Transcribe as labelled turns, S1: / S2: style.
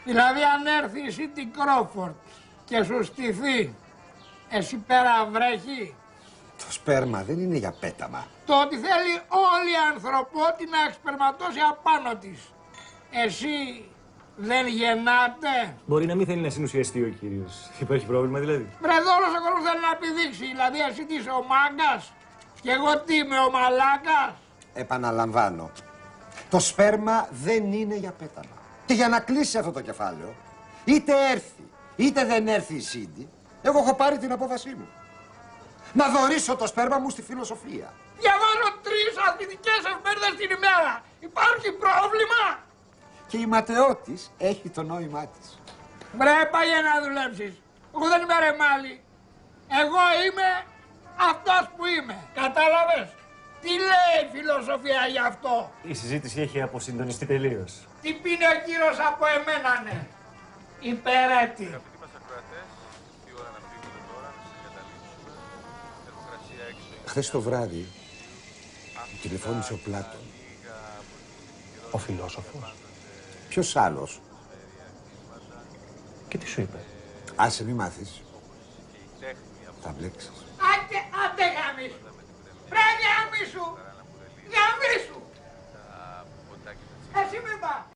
S1: Δηλαδή αν έρθει η Σίντι Κρόφορντ και σου στηθεί, εσύ πέρα βρέχει.
S2: Το σπέρμα δεν είναι για πέταμα.
S1: Το ότι θέλει όλη η ανθρωπότητα να εξπερματώσει απάνω της. Εσύ δεν γεννάτε.
S3: Μπορεί να μην θέλει να συνουσιαστεί ο κύριος. Υπάρχει πρόβλημα δηλαδή.
S1: Βρε όλος ο κόσμος θέλει να επιδείξει. Δηλαδή εσύ τι είσαι ο μάγκας και εγώ τι είμαι ο μαλάκας.
S2: Επαναλαμβάνω. Το σπέρμα δεν είναι για πέταμα. Και για να κλείσει αυτό το κεφάλαιο, είτε έρθει είτε δεν έρθει η Σίντι, εγώ έχω πάρει την απόφασή μου. Να δωρήσω το σπέρμα μου στη φιλοσοφία.
S1: Διαβάζω 3 αθλητικές εφημερίδες την ημέρα. Υπάρχει πρόβλημα.
S2: Και η ματαιότης έχει το νόημά της.
S1: Βρε, πάει να δουλέψεις. Εγώ δεν είμαι ρεμάλι. Εγώ είμαι αυτός που είμαι. Κατάλαβες. Τι λέει η φιλοσοφία γι' αυτό.
S3: Η συζήτηση έχει αποσυντονιστεί τελείως.
S1: Τι πίνει ο κύριος από εμένα, ναι. Υπερέτη.
S2: Χθες το βράδυ μου τηλεφώνησε ο Πλάτων.
S3: Ο φιλόσοφος.
S2: Ποιος άλλος?
S3: Και τι σου είπε?
S2: Άσε μη μάθεις. Θα μπλέξεις.
S1: Άντε γαμίσου. Βρε γαμίσου. Γαμίσου. Εσύ μην πας.